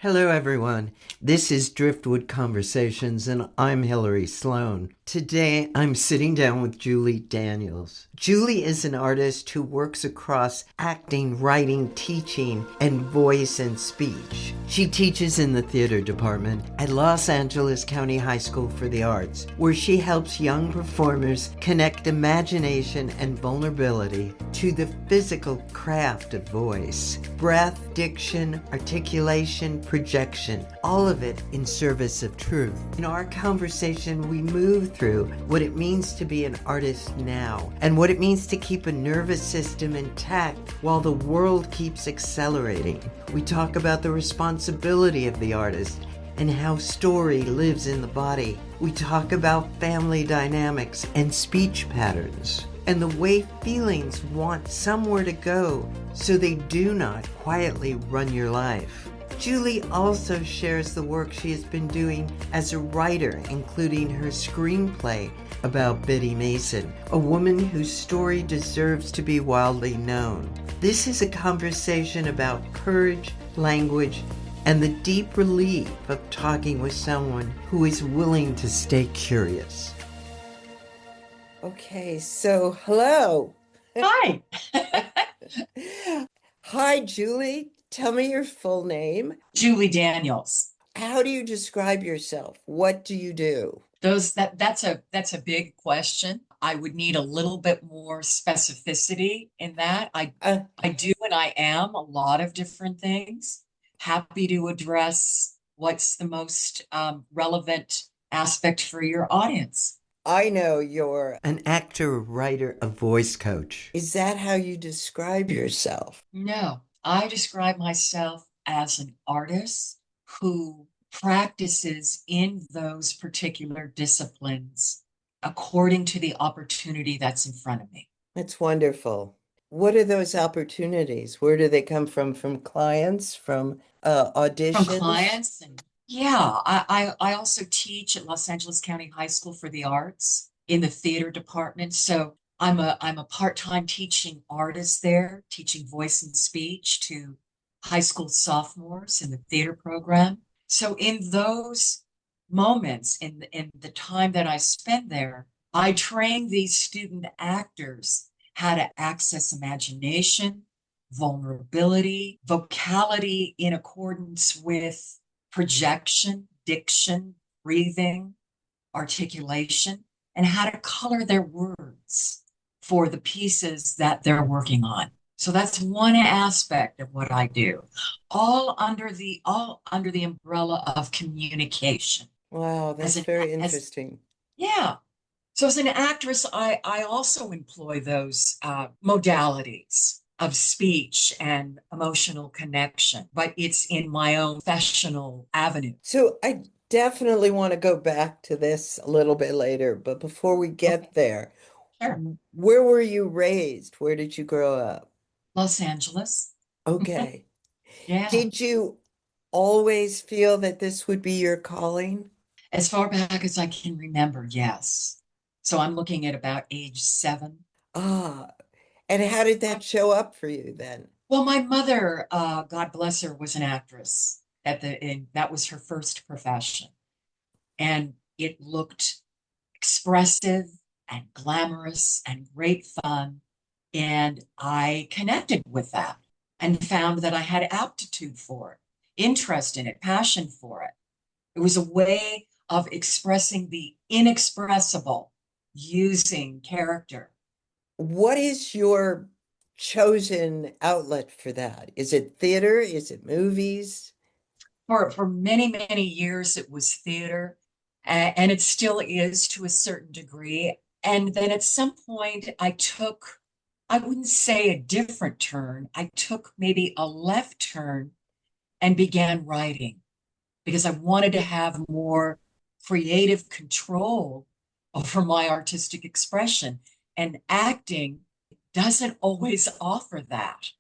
Hello, everyone. This is Driftwood Conversations, and I'm Hillary Sloan. Today, I'm sitting down with Julie Daniels. Julie is an artist who works across acting, writing, teaching, and voice and speech. She teaches in the theater department at Los Angeles County High School for the Arts, where she helps young performers connect imagination and vulnerability to the physical craft of voice. Breath, diction, articulation, projection, all of it in service of truth. In our conversation, we move through what it means to be an artist now and what it means to keep a nervous system intact while the world keeps accelerating. We talk about the responsibility of the artist and how story lives in the body. We talk about family dynamics and speech patterns and the way feelings want somewhere to go so they do not quietly run your life. Julie also shares the work she has been doing as a writer, including her screenplay about Biddy Mason, a woman whose story deserves to be wildly known. This is a conversation about courage, language, and the deep relief of talking with someone who is willing to stay curious. Okay, so hello. Hi. Hi, Julie. Tell me your full name. Julie Daniels. How do you describe yourself? What do you do? That's a big question. I would need a little bit more specificity in that. I do and I am a lot of different things. Happy to address what's the most relevant aspect for your audience. I know you're an actor, writer, a voice coach. Is that how you describe yourself? No, I describe myself as an artist who practices in those particular disciplines according to the opportunity that's in front of me. That's wonderful. What are those opportunities? Where do they come from? From clients, from From auditions? clients and yeah, I also teach at Los Angeles County High School for the Arts in the theater department. So I'm a part-time teaching artist there, teaching voice and speech to high school sophomores in the theater program. So in those moments, in the time that I spend there, I train these student actors how to access imagination, vulnerability, vocality in accordance with projection, diction, breathing, articulation, and how to color their words for the pieces that they're working on. So that's one aspect of what I do, all under the umbrella of communication. Wow, As that's an very as interesting. yeah. So as an actress, I also employ those modalities of speech and emotional connection, but it's in my own professional avenue. So I definitely want to go back to this a little bit later, but before we Okay, get there, sure. where were you raised? Where did you grow up? Los Angeles. Okay. Yeah. Did you always feel that this would be your calling? As far back as I can remember, yes. So I'm looking at about age 7. Ah, and how did that show up for you then? Well, my mother, God bless her, was an actress and that was her first profession. And it looked expressive and glamorous and great fun. And I connected with that and found that I had aptitude for it, interest in it, passion for it. It was a way of expressing the inexpressible using character. What is your chosen outlet for that? Is it theater? Is it movies? For many, many years, it was theater, and it still is to a certain degree. And then at some point, I wouldn't say a different turn, I took maybe a left turn and began writing because I wanted to have more creative control over my artistic expression. And acting doesn't always offer that.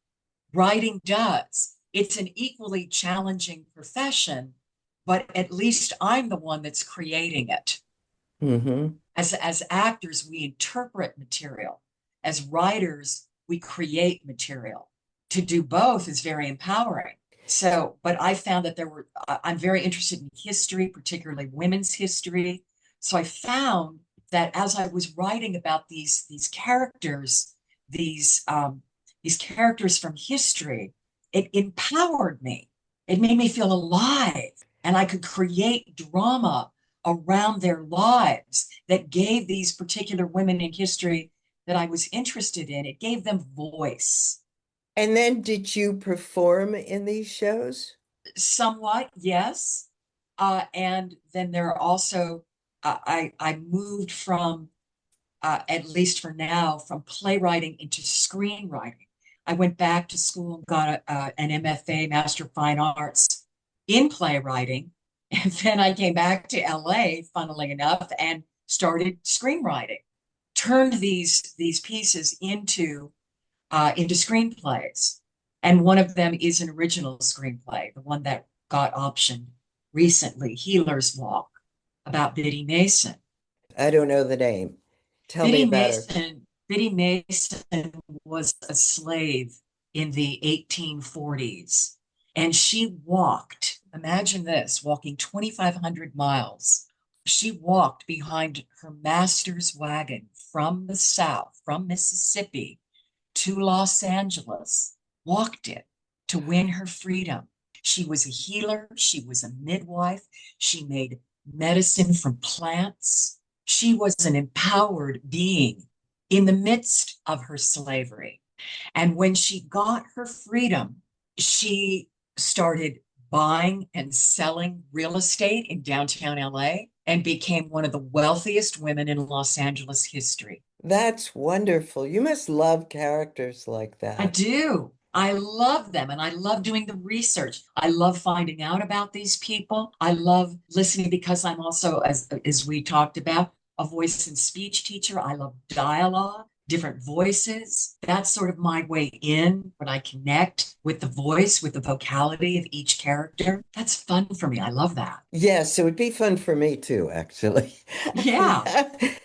Writing does. It's an equally challenging profession, but at least I'm the one that's creating it. Mm-hmm. As actors, we interpret material. As writers, we create material. To do both is very empowering. So, but I found that I'm very interested in history, particularly women's history. So I found that as I was writing about these these characters from history, it empowered me. It made me feel alive, and I could create drama around their lives that gave these particular women in history that I was interested in. It gave them voice. And then did you perform in these shows? Somewhat, yes. And then there are also, I moved from, at least for now, from playwriting into screenwriting. I went back to school and got an MFA, Master of Fine Arts, in playwriting. And then I came back to LA, funnily enough, and started screenwriting. Turned these pieces into screenplays. And one of them is an original screenplay, the one that got optioned recently, Healer's Walk, about Biddy Mason. I don't know the name. Tell me about her. Biddy Mason was a slave in the 1840s, and she walked, imagine this, walking 2,500 miles. She walked behind her master's wagon from the South, from Mississippi, to Los Angeles, walked it to win her freedom. She was a healer, she was a midwife, she made medicine from plants. She was an empowered being in the midst of her slavery. And when she got her freedom, she started buying and selling real estate in downtown LA and became one of the wealthiest women in Los Angeles history. That's wonderful. You must love characters like I that. do. I love them and I love doing the research. I love finding out about these people. I love listening because I'm also, as we talked about, a voice and speech teacher. I love dialogue, different voices. That's sort of my way in when I connect with the voice, with the vocality of each character. That's fun for me. I love that. Yes, it would be fun for me too, actually. Yeah.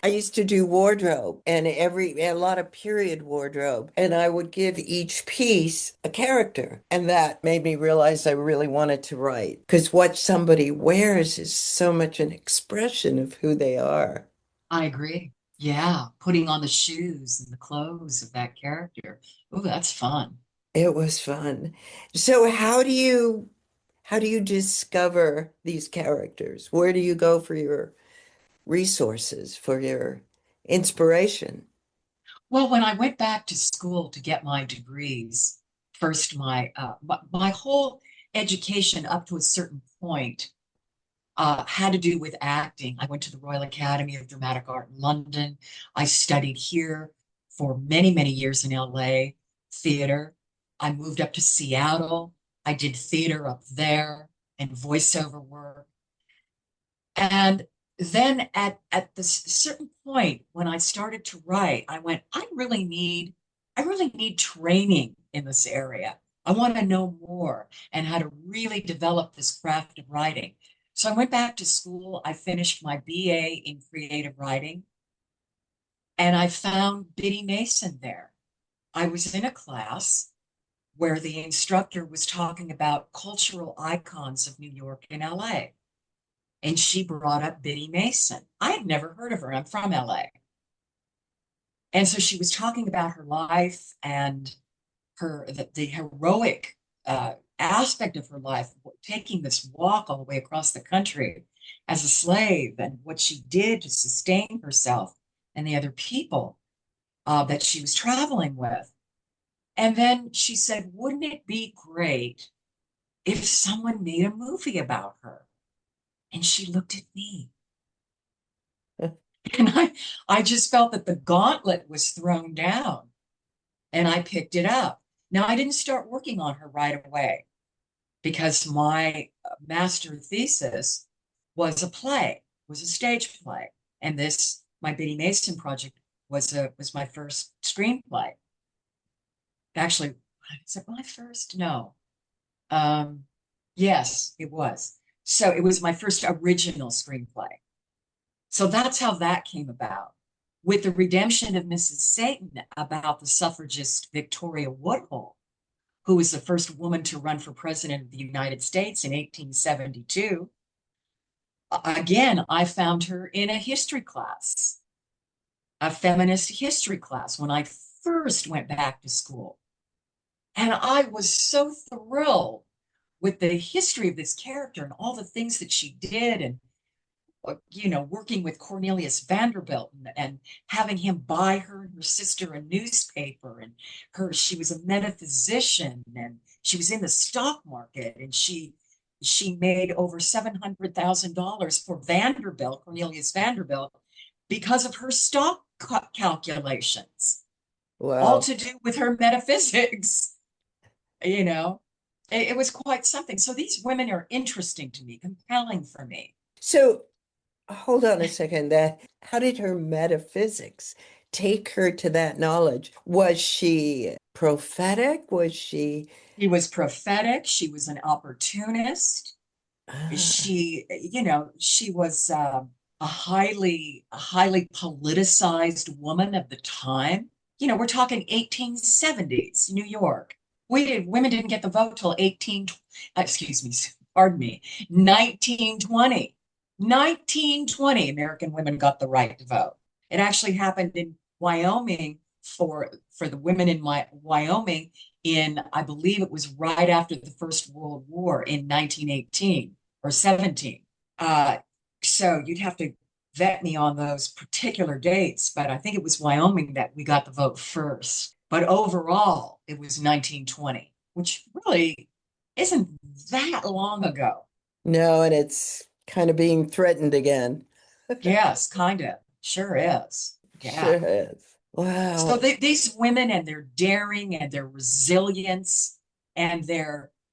I used to do wardrobe and a lot of period wardrobe, and I would give each piece a character. And that made me realize I really wanted to write because what somebody wears is so much an expression of who they are. I agree. Yeah. Putting on the shoes and the clothes of that character. Oh, that's fun. It was fun. So how do you discover these characters? Where do you go for your resources, for your inspiration? Well, when I went back to school to get my degrees, first my whole education up to a certain point had to do with acting. I went to the Royal Academy of Dramatic Art in London. I studied here for many, many years in LA, theater. I moved up to Seattle. I did theater up there and voiceover work. And then at this certain point when I started to write, I went, I really need training in this area. I want to know more and how to really develop this craft of writing. So I went back to school. I finished my BA in creative writing, and I found Biddy Mason there. I was in a class where the instructor was talking about cultural icons of New York and LA. And she brought up Biddy Mason. I had never heard of her. I'm from LA. And so she was talking about her life and the heroic aspect of her life, taking this walk all the way across the country as a slave and what she did to sustain herself and the other people that she was traveling with. And then she said, wouldn't it be great if someone made a movie about her? And she looked at me. And I just felt that the gauntlet was thrown down and I picked it up. Now, I didn't start working on her right away because my master thesis was a stage play. And my Biddy Mason project, was my first screenplay. Actually, is it my first? No. Um, yes, it was. So it was my first original screenplay. So that's how that came about. With the redemption of Mrs. Satan about the suffragist Victoria Woodhull, who was the first woman to run for president of the United States in 1872. Again, I found her in a history class, a feminist history class, when I first went back to school. And I was so thrilled with the history of this character and all the things that she did, and working with Cornelius Vanderbilt, and having him buy her and her sister a newspaper. And she was a metaphysician, and she was in the stock market, and she made over $700,000 for Vanderbilt, Cornelius Vanderbilt, because of her stock calculations, all Wow. to do with her metaphysics. You know, it was quite something. So these women are interesting to me, compelling for me. So hold on a second. That how did her metaphysics take her to that knowledge? Was she prophetic? Was she She was prophetic. She was an opportunist. ah, She was a highly politicized woman of the time. We're talking 1870s New York. Women didn't get the vote till excuse me, pardon me, 1920. 1920, American women got the right to vote. It actually happened in Wyoming for the women in Wyoming I believe it was right after the First World War in 1918 or 17. So you'd have to vet me on those particular dates, but I think it was Wyoming that we got the vote first. But overall, it was 1920, which really isn't that long ago. no, and it's kind of being threatened again. Yes, kind of. Sure is. Yeah. Sure is. So Wow. these women and their daring and their resilience and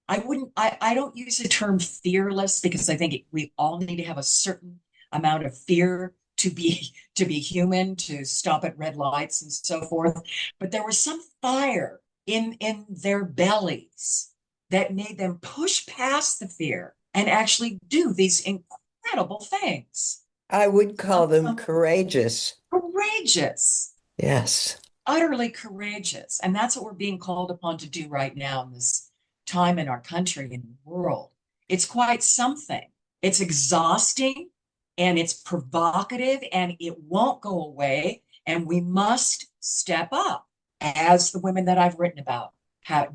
I don't use the term fearless, because I think we all need to have a certain amount of fear to be human, to stop at red lights and so forth. But there was some fire in their bellies that made them push past the fear and actually do these incredible things. I would call them Some courageous. courageous, Yes. utterly courageous. And that's what we're being called upon to do right now in this time in our country and the world. It's quite something. It's exhausting and it's provocative and it won't go away. And we must step up, as the women that I've written about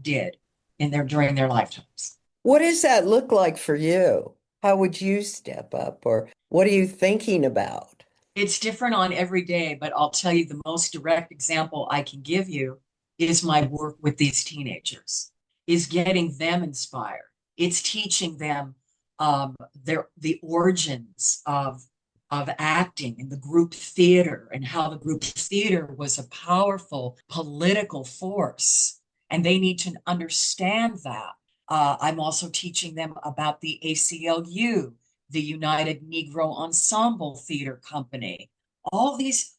did during their lifetimes. What does that look like for you? How would you step up, or what are you thinking about? It's different on every day, but I'll tell you the most direct example I can give you is my work with these teenagers, is getting them inspired. It's teaching them the origins of acting and the group theater, and how the group theater was a powerful political force, and they need to understand that. I'm also teaching them about the ACLU, the United Negro Ensemble Theater Company. All these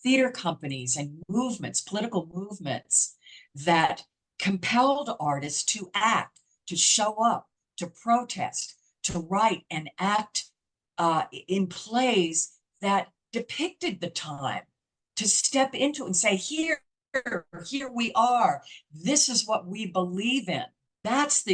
theater companies and movements, political movements, that compelled artists to act, to show up, to protest, to write and act in plays that depicted the time, to step into and say, here we are. This is what we believe in. That's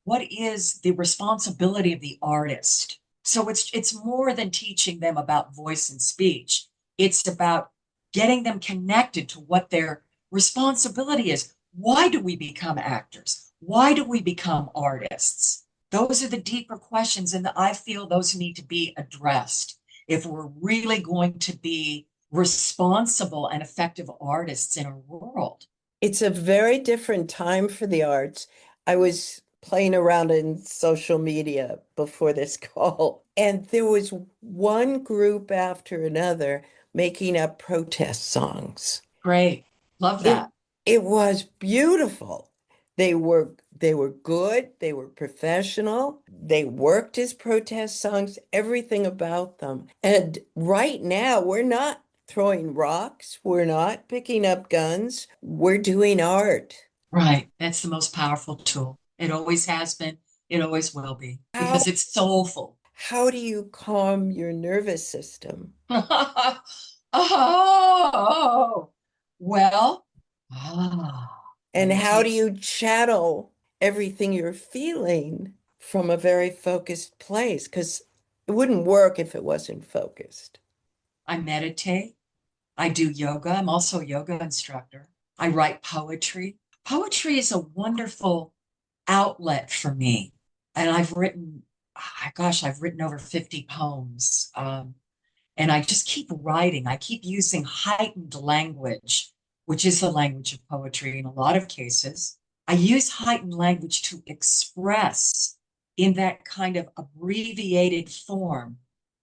what is the responsibility of the artist. So it's more than teaching them about voice and speech. It's about getting them connected to what their responsibility is. Why do we become actors? Why do we become artists? Those are the deeper questions, and I feel those need to be addressed if we're really going to be responsible and effective artists in our world. It's a very different time for the arts. I was playing around in social media before this call, and there was one group after another making up protest songs. Great. Love It that. it was beautiful. They were good, they were professional, they worked as protest songs, everything about them. And right now we're not throwing rocks, we're not picking up guns, we're doing art. Right. That's the most powerful tool. It always has been. It always will be, How because it's soulful. how do you calm your nervous system? Oh, well, ah. And how do Meditate. you channel everything you're feeling from a very focused place? Because it wouldn't work if it wasn't focused. I meditate. I do yoga. I'm also a yoga instructor. I write poetry. Poetry is a wonderful outlet for me. And I've written over 50 poems. And I just keep writing. I keep using heightened language, which is the language of poetry in a lot of cases. I use heightened language to express in that kind of abbreviated form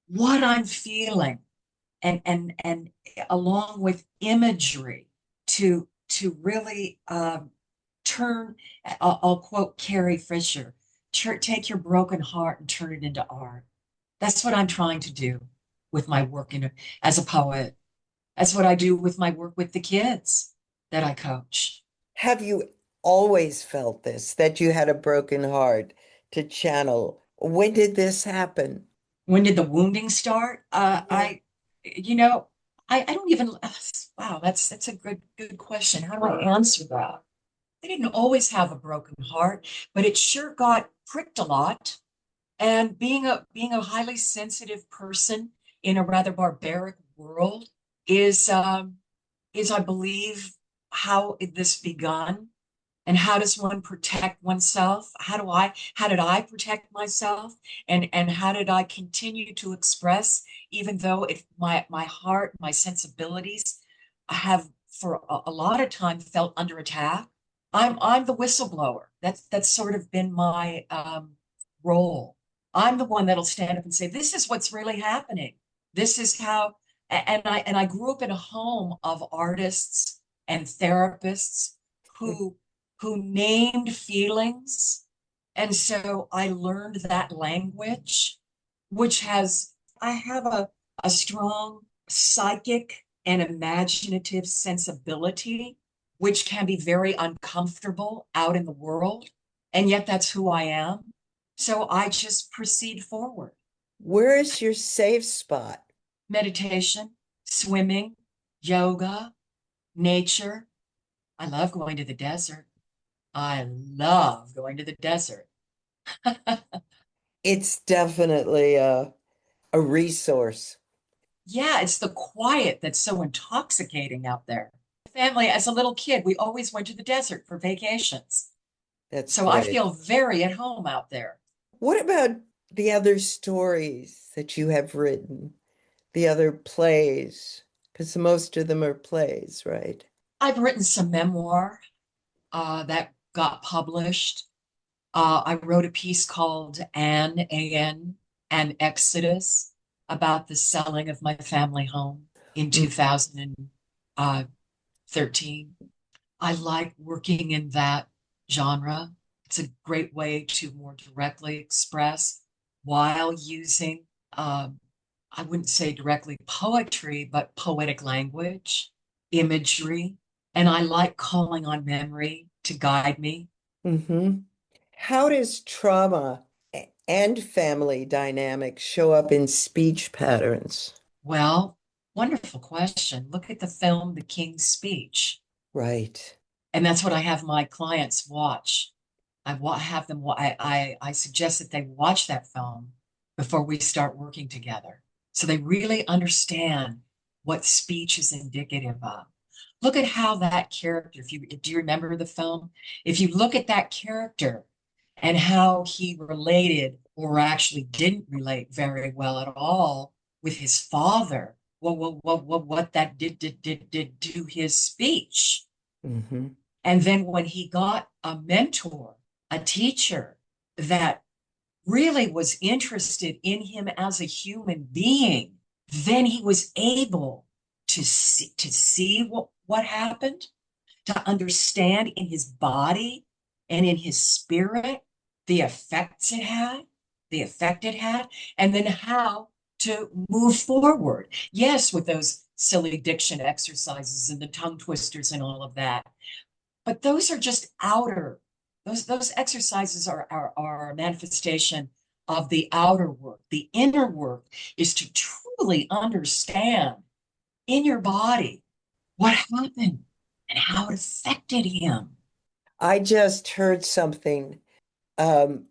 what I'm feeling and along with imagery to really turn. I'll quote Carrie Fisher: Take your broken heart and turn it into art." That's what I'm trying to do with my work as a poet. That's what I do with my work with the kids that I coach. Have you always felt this, that you had a broken heart to channel? When did this happen? When did the wounding start? Yeah. You know, I don't even. Wow, that's a good question. How do I answer that? I didn't always have a broken heart, but it sure got pricked a lot. And being a highly sensitive person in a rather barbaric world is I believe how this begun. And how does one protect oneself? How did I protect myself? And how did I continue to express, even though my heart, my sensibilities have for a lot of time felt under attack? I'm the whistleblower. That's sort of been my role. I'm the one that'll stand up and say, this is what's really happening. This is how, and I grew up in a home of artists and therapists who named feelings. And so I learned that language, which I have a strong psychic and imaginative sensibility, which can be very uncomfortable out in the world. And yet that's who I am. So I just proceed forward. Where is your safe spot? Meditation, swimming, yoga, nature. I love going to the desert. I love going to the desert. It's definitely a resource. Yeah, it's the quiet that's so intoxicating out there. Family, as a little kid, we always went to the desert for vacations. That's So I great. feel very at home out there. What about the other stories that you have written, the other plays? Because most of them are plays, right? I've written some memoir that got published. I wrote a piece called An, An Exodus, about the selling of my family home in Mm. 2013. I like working in that genre. It's a great way to more directly express while using, I wouldn't say directly poetry, but poetic language, imagery. And I like calling on memory to guide me. Hmm. How does trauma and family dynamics show up in speech patterns? Well, wonderful question. Look at the film, The King's Speech. Right. And that's what I have my clients watch. Have them. I suggest that they watch that film before we start working together, so they really understand what speech is indicative of. Look at how that character. If you do you remember the film? If you look at that character and how he related, or actually didn't relate very well at all with his father, what that did to his speech. Hmm. And then when he got a mentor, a teacher that really was interested in him as a human being, then he was able to see what happened, to understand in his body and in his spirit the effect it had, and then how to move forward. Yes, with those silly diction exercises and the tongue twisters and all of that. But those are just outer. Those exercises are a manifestation of the outer work. The inner work is to truly understand in your body what happened and how it affected him. I just heard something. Um,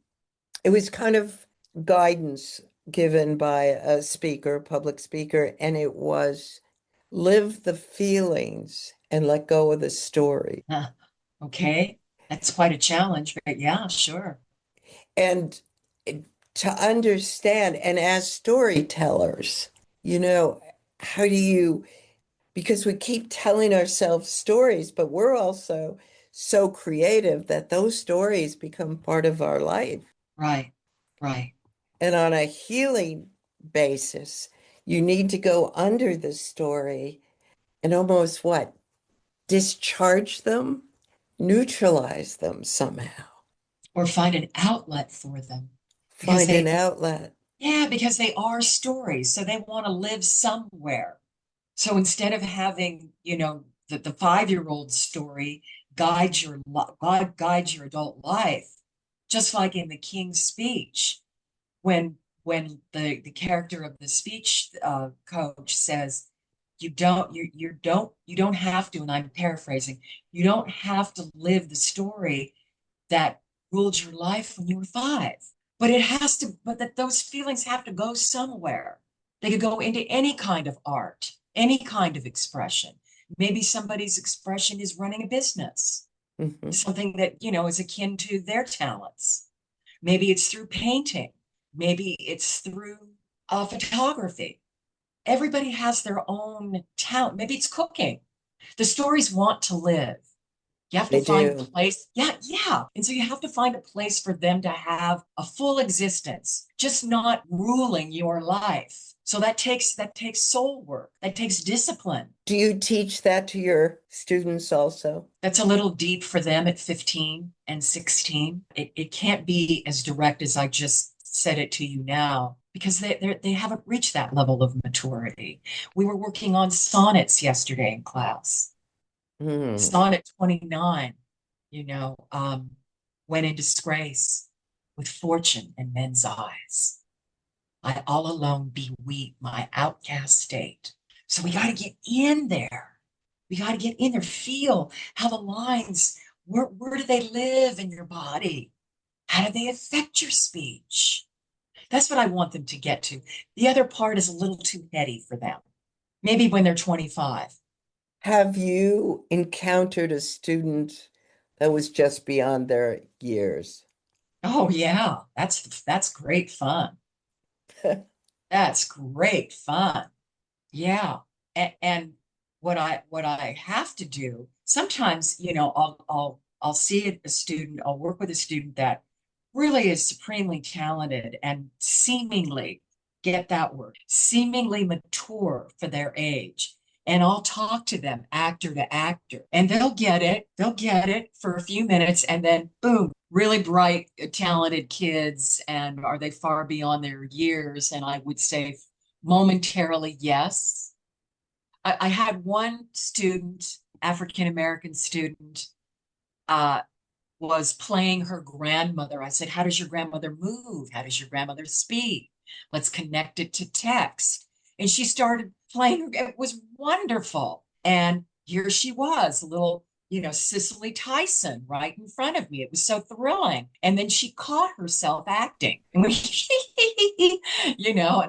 it was kind of guidance given by a speaker, a public speaker, and it was live the feelings and let go of the story. Huh. Okay, that's quite a challenge, but yeah, sure. And to understand, and as storytellers, you know, how do you, because we keep telling ourselves stories, but we're also so creative that those stories become part of our life. Right, right. And on a healing basis, you need to go under the story and almost what? Discharge them, neutralize them somehow, Or find an outlet for them because find an outlet. yeah, because they are stories. So they want to live somewhere. So instead of having, the 5-year-old story guides your adult life, just like in the King's Speech, when the character of the speech coach says, you don't have to, and I'm paraphrasing, you don't have to live the story that ruled your life when you were 5. But that those feelings have to go somewhere. They could go into any kind of art, any kind of expression. Maybe somebody's expression is running a business, Mhm. something that, is akin to their talents. Maybe it's through painting. Maybe it's through photography. Everybody has their own talent. Maybe it's cooking. The stories want to live. You have to They find a do. place. Yeah, yeah. And so you have to find a place for them to have a full existence, just not ruling your life. So that takes soul work. That takes discipline. Do you teach that to your students also? That's a little deep for them at 15 and 16. It can't be as direct as I just said it to you now because they haven't reached that level of maturity. We were working on sonnets yesterday in class. Hmm. Sonnet 29, went in disgrace with fortune in men's eyes. I all alone beweep my outcast state. So we got to get in there. We got to get in there, feel how the lines, where do they live in your body? How do they affect your speech? That's what I want them to get to. The other part is a little too heady for them. Maybe when they're 25. Have you encountered a student that was just beyond their years? Oh yeah, that's great fun. That's great fun. Yeah. And what I have to do, sometimes, I'll see a student, I'll work with a student that really is supremely talented and seemingly, get that word, seemingly mature for their age. And I'll talk to them actor to actor, and they'll get it for a few minutes, and then boom, really bright, talented kids. And are they far beyond their years? And I would say momentarily, yes. I had one student, African American student, uh, was playing her grandmother. I said, how does your grandmother move? How does your grandmother speak? Let's connect it to text. And she started playing. It was wonderful. And here she was, a little, Cicely Tyson right in front of me. It was so thrilling. And then she caught herself acting. And and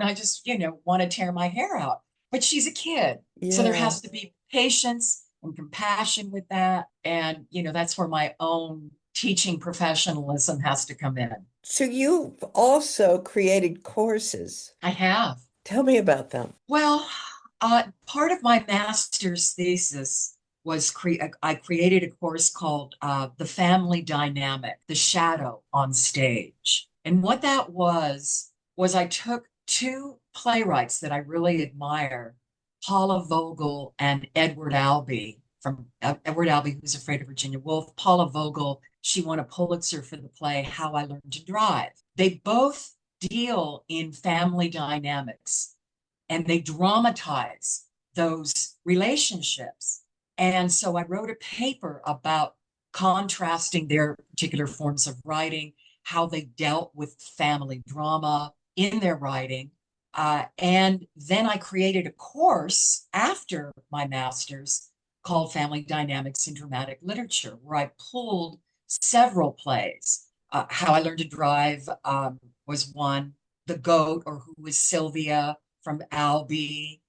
I just, want to tear my hair out. But she's a kid. So there Yeah. has to be patience and compassion with that. And, that's where my own teaching professionalism has to come in. So you've also created courses. I have. Tell me about them. Well, part of my master's thesis was I created a course called The Family Dynamic, The Shadow on Stage. And what that was I took two playwrights that I really admire, Paula Vogel and Edward Albee, from Edward Albee, Who's Afraid of Virginia Woolf. Paula Vogel, she won a Pulitzer for the play How I Learned to Drive. They both deal in family dynamics and they dramatize those relationships. And so I wrote a paper about contrasting their particular forms of writing, how they dealt with family drama in their writing. And then I created a course after my master's called Family Dynamics in Dramatic Literature, where I pulled several plays. How I Learned to Drive was one. The Goat, or Who Was Sylvia, from Albee.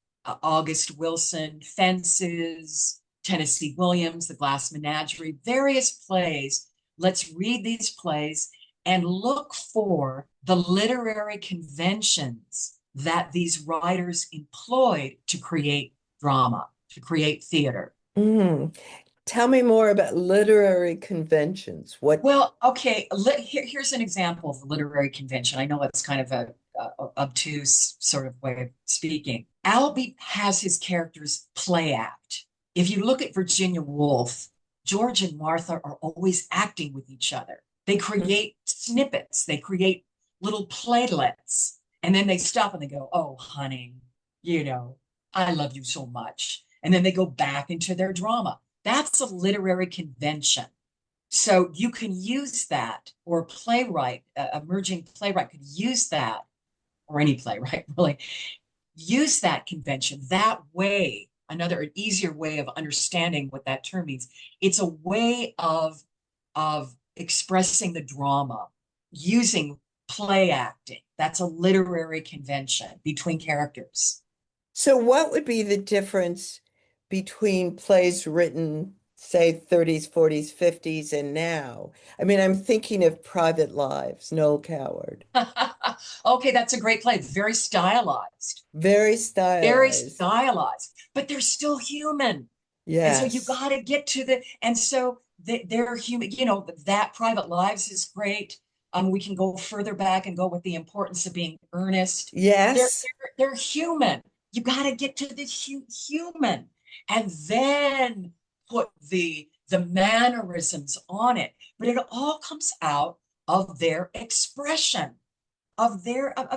August Wilson, Fences, Tennessee Williams, The Glass Menagerie, various plays. Let's read these plays and look for the literary conventions that these writers employed to create drama, to create theater. Mm. Tell me more about literary conventions. What? Well, okay, here's an example of a literary convention. I know it's kind of a obtuse sort of way of speaking. Albee has his characters play act. If you look at Virginia Woolf, George and Martha are always acting with each other. They create snippets, they create little playlets, and then they stop and they go, "Oh, honey, you know, I love you so much." And then they go back into their drama. That's a literary convention. So you can use that, or a playwright, emerging playwright could use that, or any playwright really, use that convention that way. An easier way of understanding what that term means. It's a way of expressing the drama using play acting. That's a literary convention between characters. So what would be the difference between plays written, say, 30s, 40s, 50s, and now? I mean, I'm thinking of Private Lives, Noel Coward. Okay, that's a great play. Very stylized. Very Very stylized. stylized, but they're still human. And so you Yes. got to get to the, and so they're human, you know, that Private Lives is great. We can go further back and go with the importance of being earnest. They're, Yes. they're human. You got to get to the human and then put the mannerisms on it. But it all comes out of their expression, of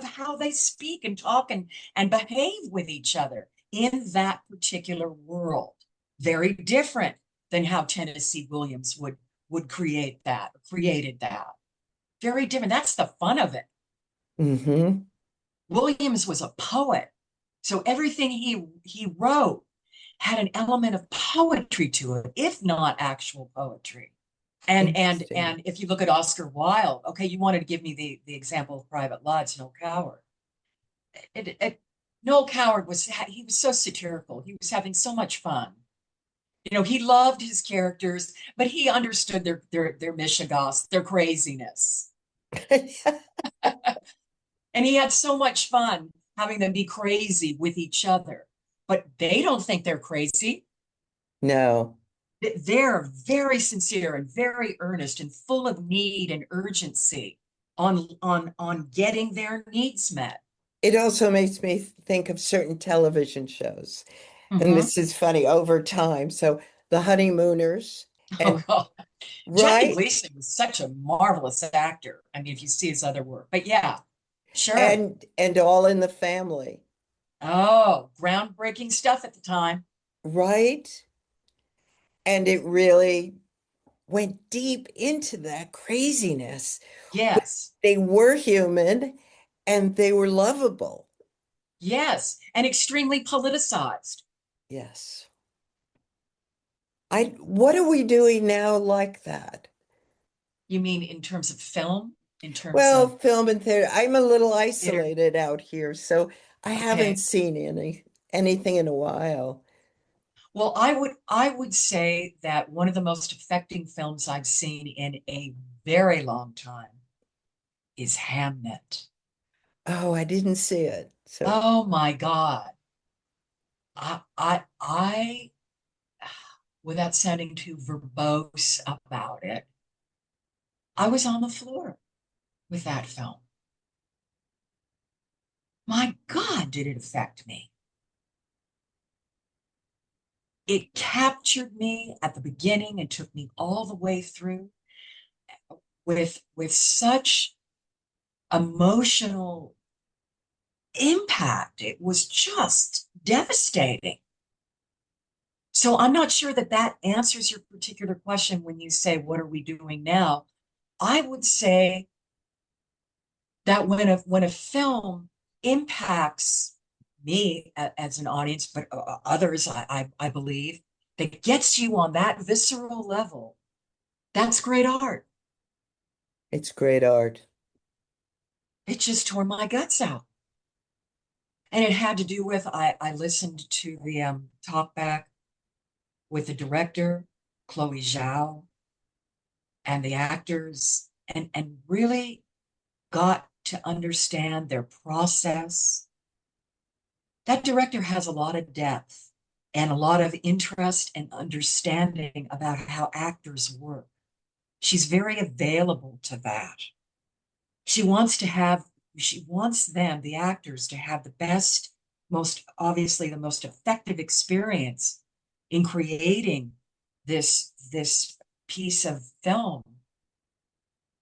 how they speak and talk and behave with each other in that particular world. Very different than how Tennessee Williams would create that, created that. Very different. That's the fun of it. Mm-hmm. Williams was a poet, so everything he wrote had an element of poetry to it, if not actual poetry. Interesting. And if you look at Oscar Wilde, okay, you wanted to give me the example of Private Lives, Noel Coward. Noel Coward he was so satirical. He was having so much fun. You know, he loved his characters, but he understood their mishigas, their craziness. And he had so much fun having them be crazy with each other. But they don't think they're crazy. No. They're very sincere and very earnest and full of need and urgency on getting their needs met. It also makes me think of certain television shows. And Mm-hmm. this is funny over time. So the Honeymooners Oh and God. Jackie right Gleason was such a marvelous actor. I mean, if you see his other work, but yeah, sure. and All in the Family. Oh, groundbreaking stuff at the time. Right? And it really went deep into that craziness. Yes, They were human and they were lovable. yes, and extremely politicized. Yes. What are we doing now like that? You mean in terms of film, in terms Well, of film and theater. I'm a little theater? isolated out here, so I haven't Okay. seen anything in a while. Well, I would say that one of the most affecting films I've seen in a very long time is Hamnet. Oh, I didn't see it. So, Oh my God. I without sounding too verbose about it, I was on the floor with that film. My God, did it affect me. It captured me at the beginning and took me all the way through with such emotional impact. It was just devastating. So I'm not sure that that answers your particular question when you say, what are we doing now? I would say that when a film impacts me as an audience, but others, I believe, that gets you on that visceral level, That's great art. It's great art. It just tore my guts out. And it had to do with I listened to the talk back with the director, Chloe Zhao, and the actors, and really got to understand their process. That director has a lot of depth and a lot of interest and understanding about how actors work. She's very available to that. She wants to have, she wants them, the actors, to have the best, most obviously the most effective experience in creating this piece of film.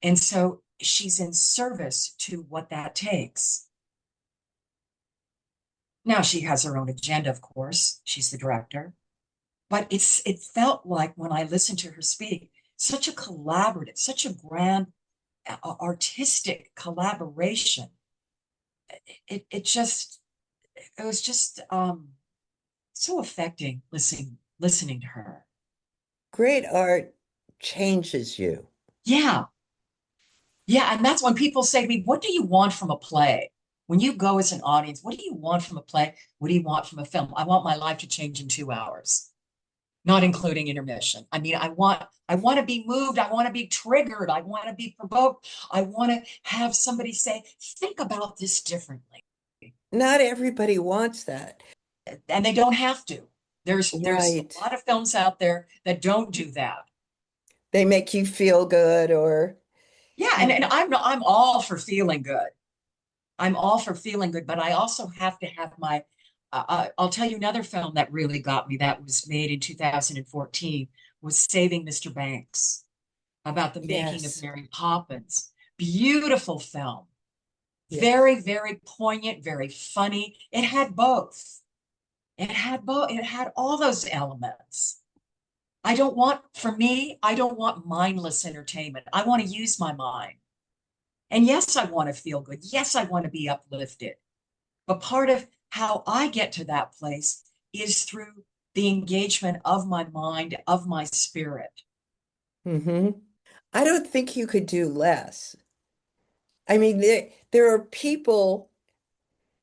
And so she's in service to what that takes. Now she has her own agenda, of course. She's the director. But it felt like when I listened to her speak, such a collaborative, such a grand artistic collaboration. It was just so affecting listening to her. Great art changes you. Yeah. Yeah. And that's when people say to me, what do you want from a play? When you go as an audience, what do you want from a play? What do you want from a film? I want my life to change in 2 hours, not including intermission. I mean, I want to be moved. I want to be triggered. I want to be provoked. I want to have somebody say, think about this differently. Not everybody wants that. And they don't have to. There's Right. a lot of films out there that don't do that. They make you feel good or Yeah, and you, I'm all for feeling good. I'm all for feeling good, but I also have to have my I'll tell you another film that really got me that was made in 2014 was Saving Mr. Banks, about the making of yes, Mary Poppins. Beautiful film. yes. Very, very poignant, very funny. It had both. It had both. It had all those elements. For me, I don't want mindless entertainment. I want to use my mind. And yes, I want to feel good. Yes, I want to be uplifted. But part of how I get to that place is through the engagement of my mind, of my spirit. Hmm. I don't think you could do less. I mean, there are people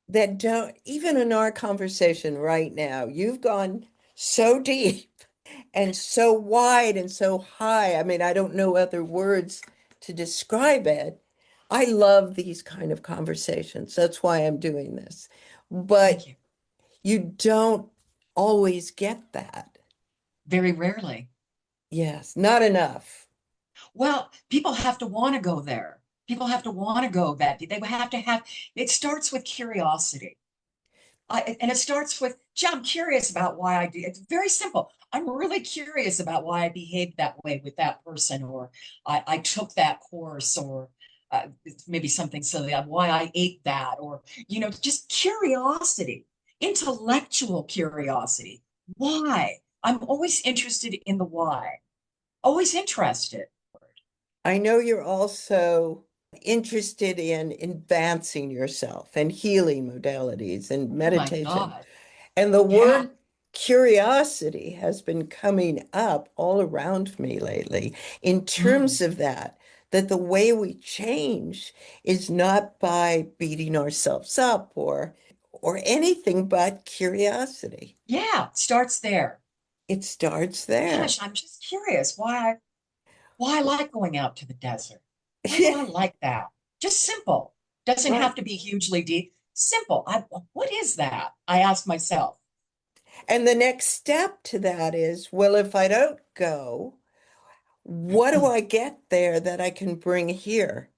that don't, even in our conversation right now, you've gone so deep and so wide and so high. I mean, I don't know other words to describe it. I love these kind of conversations. That's why I'm doing this. Thank But you. you don't always get that. Very rarely. Yes, not enough. Well, people have to want to go there. People have to want to go that deep. They have to have, it starts with curiosity. And it starts with, gee, I'm curious about why I do. It's very simple. I'm really curious about why I behaved that way with that person, or I took that course, or maybe something silly, why I ate that, or, just curiosity, intellectual curiosity. Why? I'm always interested in the why, always interested. I know you're also interested in advancing yourself and healing modalities and Oh my meditation. God. And the Yeah. word curiosity has been coming up all around me lately in Mm. terms of that, that the way we change is not by beating ourselves up or anything but curiosity. Yeah. Starts there. It starts there. Gosh, I'm just curious why I like going out to the desert. Why do Yeah, I like that? Just simple. Doesn't have right. to be hugely deep. Simple. What is that? I ask myself. And the next step to that is, well, if I don't go, what do I get there that I can bring here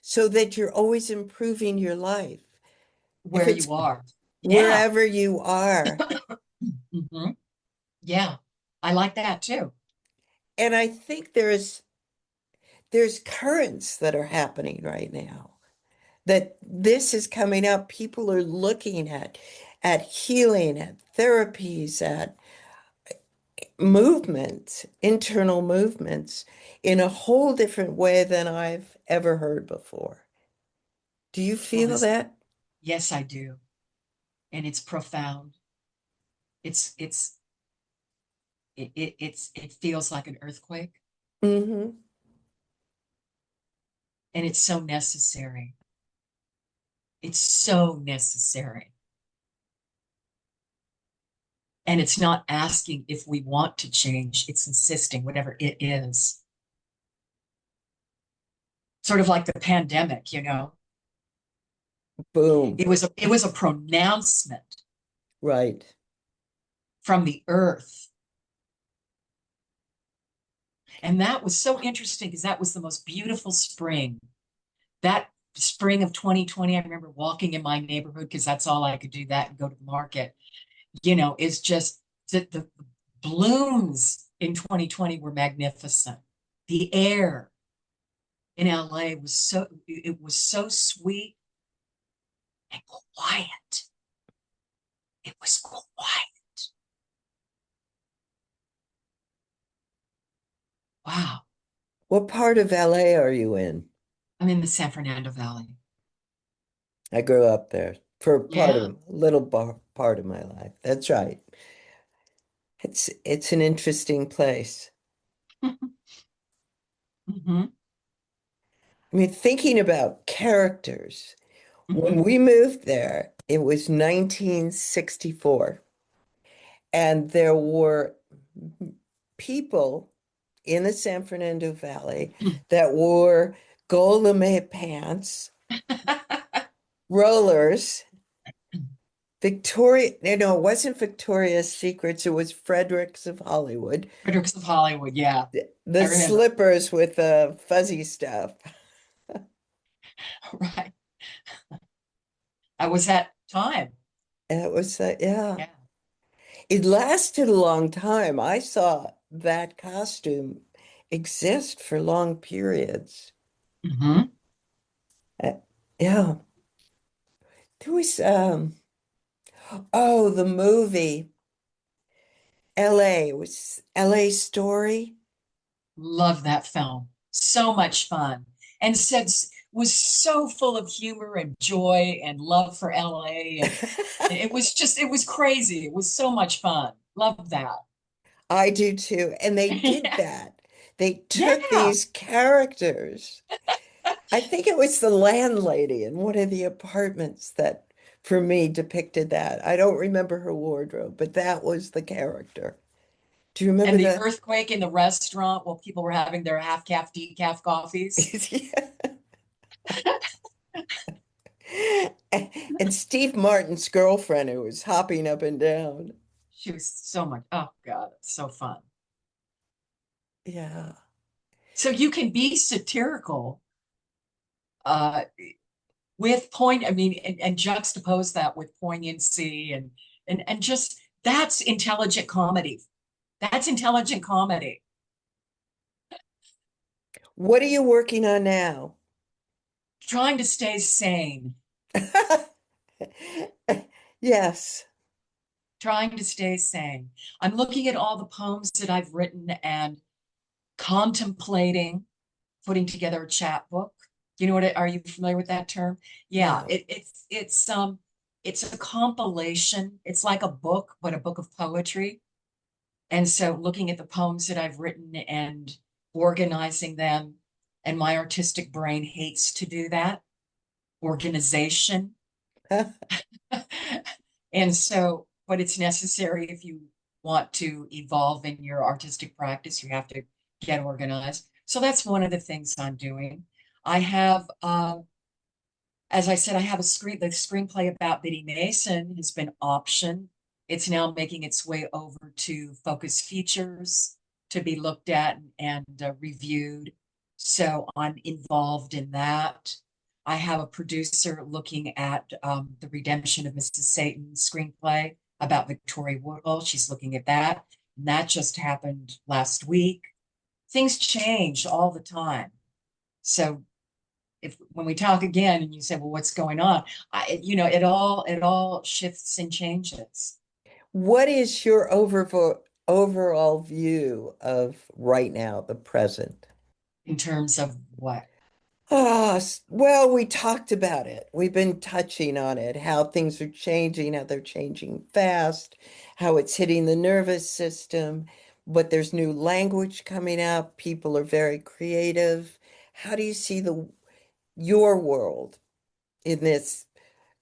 so that you're always improving your life? If Where it's you are. Yeah. wherever you are. Hmm. Yeah. I like that too. And I think there's currents that are happening right now that this is coming up. People are looking at healing, at therapies, at movements, internal movements in a whole different way than I've ever heard before. Do you Well, feel that? yes, I do. And it's profound. It's it feels like an earthquake. Hmm. And it's so necessary. It's so necessary. And it's not asking if we want to change, it's insisting, whatever it is. Sort of like the pandemic, you know. Boom. It was a pronouncement Right. from the earth. And that was so interesting because that was the most beautiful spring. That spring of 2020, I remember walking in my neighborhood because that's all I could do that and go to the market. Is just the blooms in 2020 were magnificent. The air in LA was so sweet and quiet. It was quiet. Wow. What part of LA are you in? I'm in the San Fernando Valley. I grew up there for Yeah. a little part of my life. That's right. It's an interesting place. Hmm. I mean, thinking about characters, when Hmm. we moved there, it was 1964, and there were people in the San Fernando Valley that wore gold lame pants, rollers, Victoria, no, it wasn't Victoria's Secrets, it was Frederick's of Hollywood. Fredericks of Hollywood. Yeah, The I remember. slippers with the fuzzy stuff. Right. I was at time. And it was, yeah, Yeah. it lasted a long time. I saw that costume exist for long periods. Hmm. Uh, yeah, there was, oh, the movie LA, it was LA Story. Love that film. So much fun. And said was so full of humor and joy and love for LA. And it was crazy. It was so much fun. Love that. I do too. And they did Yeah. that. They took Yeah. these characters. I think it was the landlady in one of the apartments that, for me, depicted that. I don't remember her wardrobe, but that was the character. Do you remember And the the? earthquake in the restaurant while people were having their half calf decaf coffees. And Steve Martin's girlfriend who was hopping up and down. She was so much, oh God, it's so fun. Yeah. So you can be satirical uh with point, I mean, and juxtapose that with poignancy and just that's intelligent comedy. That's intelligent comedy. What are you working on now? Trying to stay sane, Yes. trying to stay sane. I'm looking at all the poems that I've written and contemplating putting together a chapbook. You know are you familiar with that term? Yeah, No. it's a compilation. It's like a book, but a book of poetry. And so looking at the poems that I've written and organizing them, and my artistic brain hates to do that, organization. And so, but it's necessary if you want to evolve in your artistic practice, you have to get organized. So that's one of the things I'm doing. I have, as I said, I have the screenplay about Biddy Mason has been optioned. It's now making its way over to Focus Features to be looked at and reviewed. So I'm involved in that. I have a producer looking at the Redemption of Mrs. Satan screenplay about Victoria Woodhull. She's looking at that. And that just happened last week. Things change all the time. So if when we talk again and you say, well, what's going on? It all shifts and changes. What is your overall view of right now, the present? In terms of what? Well, we talked about it. We've been touching on it, how things are changing, how they're changing fast, how it's hitting the nervous system. but there's new language coming up. People are very creative. How do you see your world in this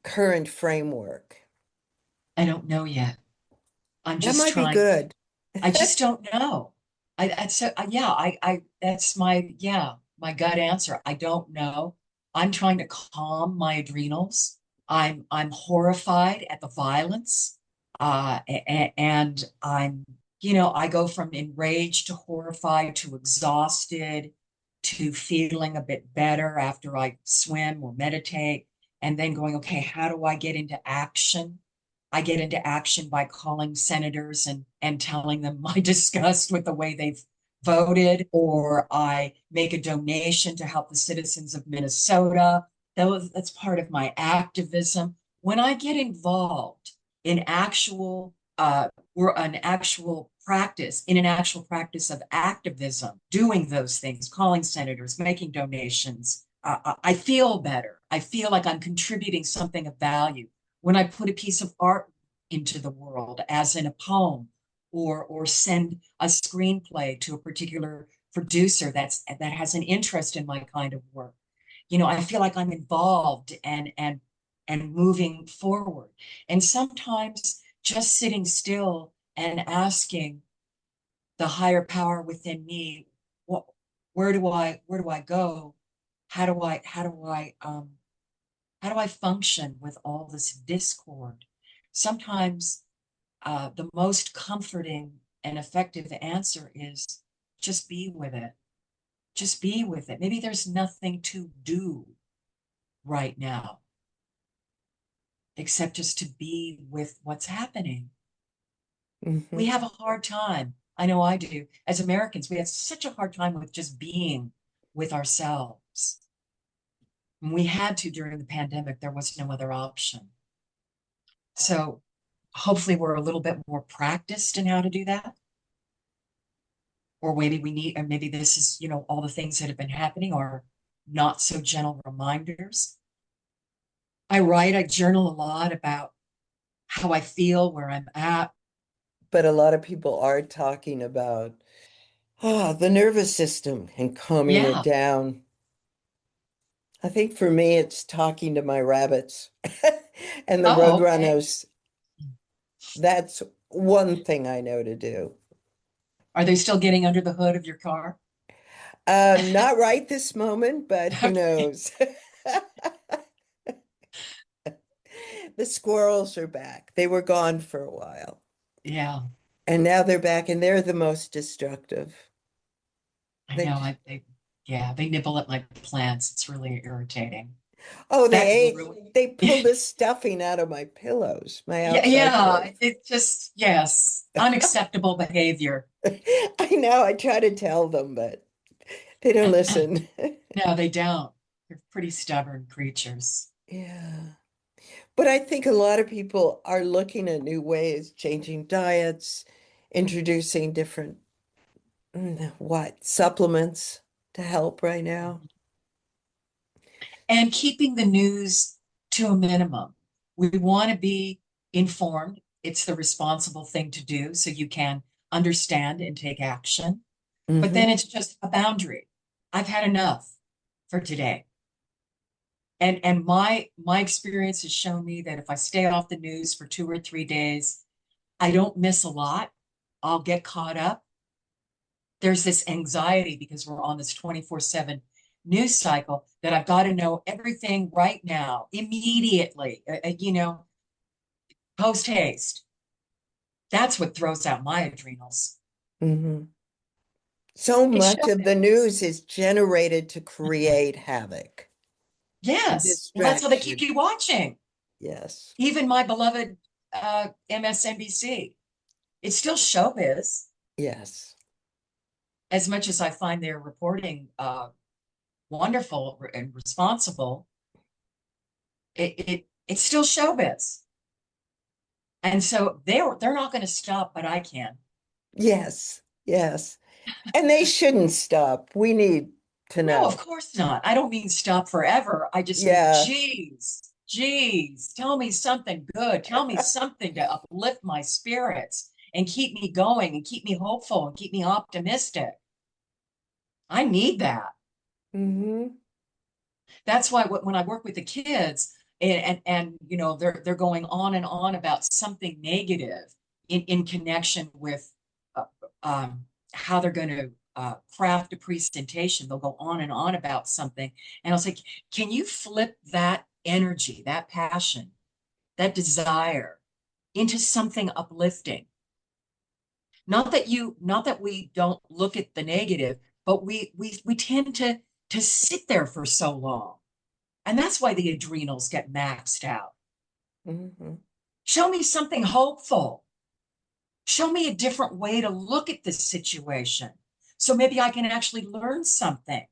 current framework? I don't know yet. I'm That just might be trying. good. I just don't know. That's so, yeah, that's my gut answer. I don't know. I'm trying to calm my adrenals. I'm horrified at the violence. And I go from enraged to horrified to exhausted to feeling a bit better after I swim or meditate, and then going, okay, how do I get into action? I get into action by calling senators and telling them my disgust with the way they've voted, or I make a donation to help the citizens of Minnesota. That's part of my activism. When I get involved in an actual practice of activism, doing those things, calling senators, making donations, I feel better. I feel like I'm contributing something of value when I put a piece of art into the world, as in a poem, or send a screenplay to a particular producer that has an interest in my kind of work. I feel like I'm involved and moving forward. And sometimes just sitting still and asking the higher power within me, what where do I go? How do I function with all this discord? Sometimes the most comforting and effective answer is just be with it. Just be with it. Maybe there's nothing to do right now except just to be with what's happening. Hmm. We have a hard time. I know I do. As Americans, we have such a hard time with just being with ourselves. We had to during the pandemic. There was no other option. So hopefully we're a little bit more practiced in how to do that. Or maybe this is, all the things that have been happening are not so gentle reminders. I journal a lot about how I feel, where I'm at. But a lot of people are talking about the nervous system and calming it Yeah. down. I think for me, it's talking to my rabbits and the Oh, okay. roadrunners. That's one thing I know to do. Are they still getting under the hood of your car? Not right this moment, but who Okay. knows? The squirrels are back. They were gone for a while, Yeah, and now they're back, and they're the most destructive. I They, know. They nibble at my plants. It's really irritating. oh, That really, they pulled the stuffing out of my pillows, my yeah, outside yeah. pillows. It just, yes, unacceptable behavior. I know, I try to tell them, but they don't listen. No, they don't. They're pretty stubborn creatures. Yeah. But I think a lot of people are looking at new ways, changing diets, introducing different, supplements to help right now. And keeping the news to a minimum. We want to be informed. It's the responsible thing to do so you can understand and take action. But then Hmm. it's just a boundary. I've had enough for today. And my experience has shown me that if I stay off the news for 2 or 3 days, I don't miss a lot. I'll get caught up. There's this anxiety because we're on this 24/7 news cycle that I've got to know everything right now, immediately, post haste. That's what throws out my adrenals. Hmm. So It's much of the showbiz. news is generated to create havoc and Yes. Well, that's how they keep distraction. you watching. Yes. Even my beloved MSNBC. It's still showbiz. Yes. As much as I find their reporting wonderful and responsible, it's still showbiz. And so they're not going to stop, but I can. Yes. Yes. And they shouldn't stop. We need to No, of know. course not. I don't mean stop forever. I just mean, Yeah. geez, tell me something good. Tell me something to uplift my spirits and keep me going and keep me hopeful and keep me optimistic. I need that. Mm-hmm. That's why when I work with the kids and you know they're going on and on about something negative in connection with uh, um, how they're going to craft a presentation, they'll go on and on about something, and I'll say, can you flip that energy, that passion, that desire into something uplifting? Not that we don't look at the negative, but we tend to sit there for so long. And that's why the adrenals get maxed out. Mm-hmm. Show me something hopeful. Show me a different way to look at this situation. So maybe I can actually learn something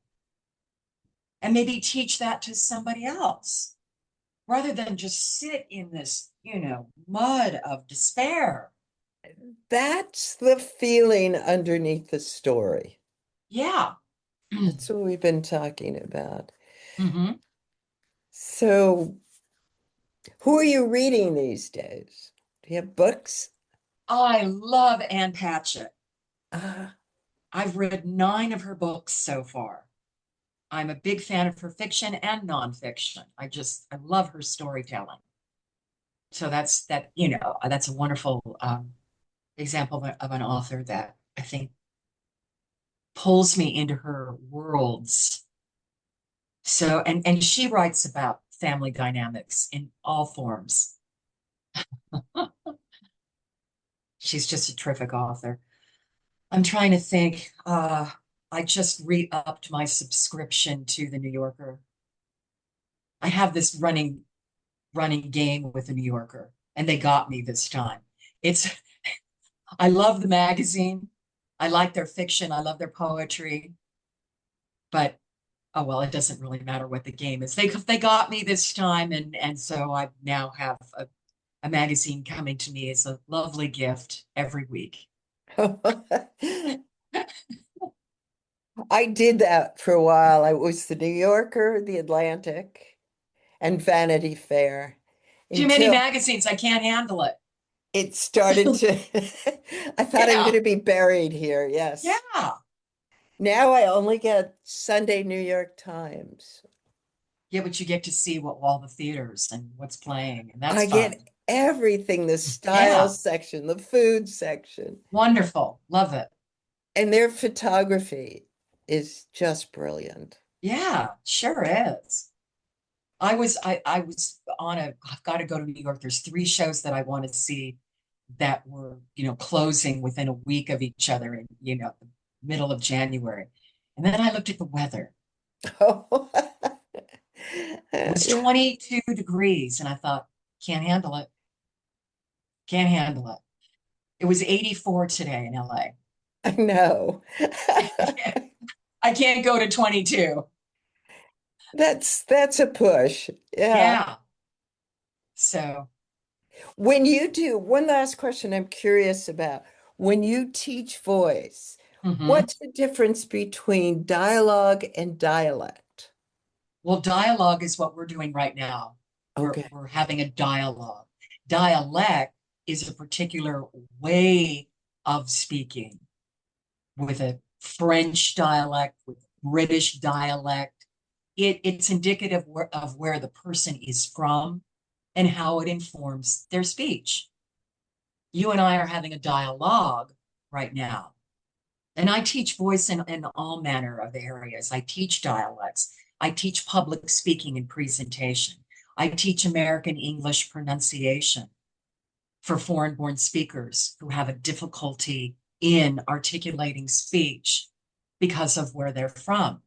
and maybe teach that to somebody else rather than just sit in this, you know, mud of despair. That's the feeling underneath the story. Yeah. That's what we've been talking about. Mm-hmm. So, who are you reading these days? Do you have books? I love Ann Patchett. Ah, I've read 9 of her books so far. I'm a big fan of her fiction and nonfiction. I love her storytelling. So you know, that's a wonderful example of an author that I think pulls me into her worlds. So, and she writes about family dynamics in all forms. She's just a terrific author. I'm trying to think. I just re-upped my subscription to the New Yorker. I have this running game with the New Yorker, and they got me this time. It's I love the magazine. I like their fiction. I love their poetry. But oh well, it doesn't really matter what the game is. They got me this time, and so I now have a magazine coming to me as a lovely gift every week. I did that for a while. I was the New Yorker, the Atlantic, and Vanity Fair Too many until magazines, I can't handle it. it started to. I thought I'm going Yeah, to be buried here. Yes. yeah, Now I only get Sunday New York Times. yeah. But you get to see what all the theaters and what's playing, and that's I get fun. everything, the style Yeah, section, the food section, wonderful, love it. and their photography is just brilliant. Yeah, sure is. I was on a I've got to go to New York. There's 3 shows that I want to see that were, you know, closing within a week of each other in, you know, the middle of January. And then I looked at the weather. Oh, It was yeah, 22 degrees and I thought, can't handle it. Can't handle it. It was 84 today in LA. I know. I can't go to 22. That's a push. Yeah. Yeah. So, When you do, one last question I'm curious about. When you teach voice, mhm. what's the difference between dialogue and dialect? Well, dialogue is what we're doing right now. Okay. We're having a dialogue. Dialect is a particular way of speaking with a French dialect, with British dialect. It's indicative of where the person is from and how it informs their speech. You and I are having a dialogue right now. And I teach voice in all manner of areas. I teach dialects. I teach public speaking and presentation. I teach American English pronunciation for foreign-born speakers who have a difficulty in articulating speech because of where they're from.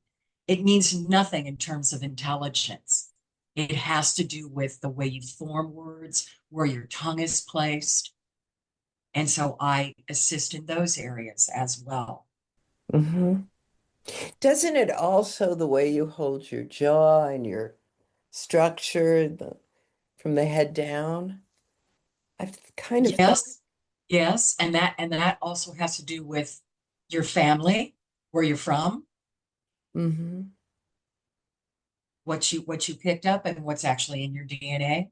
It means nothing in terms of intelligence. It has to do with the way you form words, where your tongue is placed. And so I assist in those areas as well. Hmm. Doesn't it also the way you hold your jaw and your structure from the head down? I've kind of thought, Yes, yes, and that also has to do with your family, where you're from, hmm. what you picked up, and what's actually in your DNA.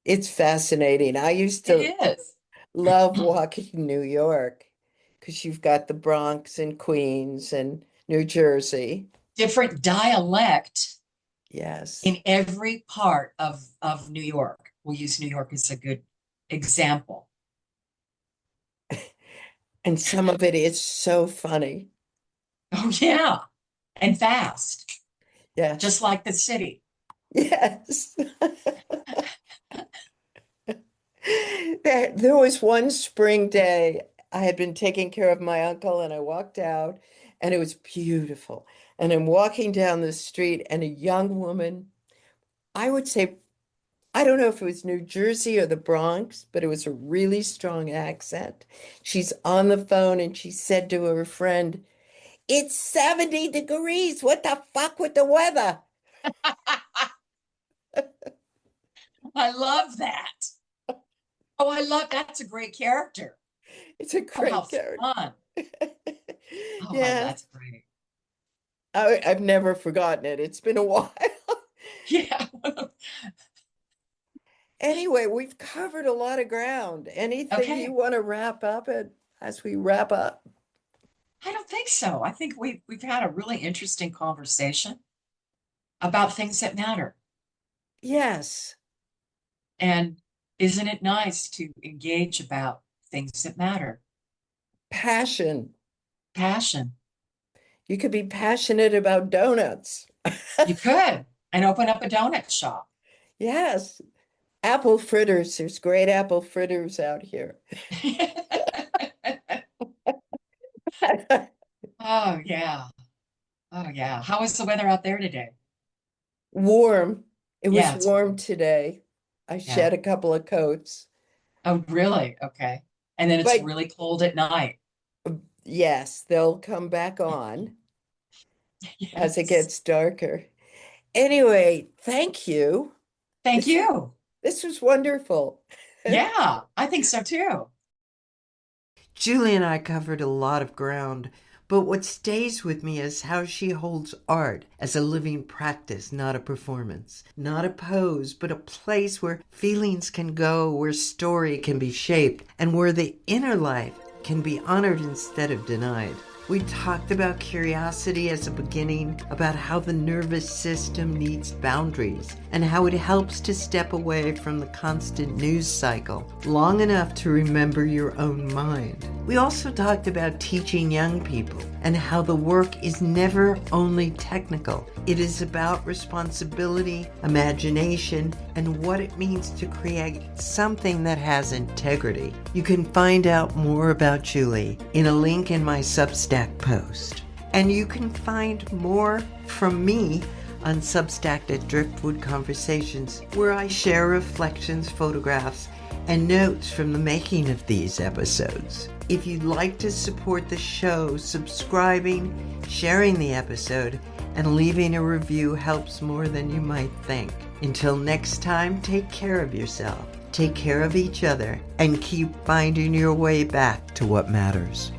It's fascinating. I used to It is. love walking New York because you've got the Bronx and Queens and New Jersey. Different dialect Yes. in every part of New York. We'll use New York as a good example. And some of it is so funny. Oh, yeah. And fast, Yes. just like the city. Yes. There was one spring day, I had been taking care of my uncle and I walked out and it was beautiful. And I'm walking down the street and a young woman, I would say, I don't know if it was New Jersey or the Bronx, but it was a really strong accent. She's on the phone and she said to her friend, "It's 70 degrees. What the fuck with the weather?" I love that. Oh, I love that's a great character. It's a Oh, how great character. fun. Oh, Yes, that's great. I've never forgotten it. It's been a while. Yeah. Anyway, we've covered a lot of ground. Anything you Okay. want to wrap up as we wrap up? I don't think so. I think we've had a really interesting conversation about things that matter. Yes, And isn't it nice to engage about things that matter? passion. Passion. You could be passionate about donuts. You could, and open up a donut shop. Yes, apple fritters. There's great apple fritters out here. Oh, yeah. Oh, yeah. How is the weather out there today? Warm. It was Yeah, it's warm today. I yeah. shed a couple of coats. Oh, really? Okay. And then it's But really cold at night. yes, they'll come back on as it Yes. gets darker. Anyway, thank you. Thank This you. this was wonderful. Yeah, I think so too. Julie and I covered a lot of ground, but what stays with me is how she holds art as a living practice, not a performance, not a pose, but a place where feelings can go, where story can be shaped, and where the inner life can be honored instead of denied. We talked about curiosity as a beginning, about how the nervous system needs boundaries, and how it helps to step away from the constant news cycle long enough to remember your own mind. We also talked about teaching young people and how the work is never only technical. It is about responsibility, imagination, and what it means to create something that has integrity. You can find out more about Julie in a link in my Substack post. And you can find more from me on Substack at Driftwood Conversations, where I share reflections, photographs, and notes from the making of these episodes. If you'd like to support the show, subscribing, sharing the episode, and leaving a review helps more than you might think. Until next time, take care of yourself, take care of each other, and keep finding your way back to what matters.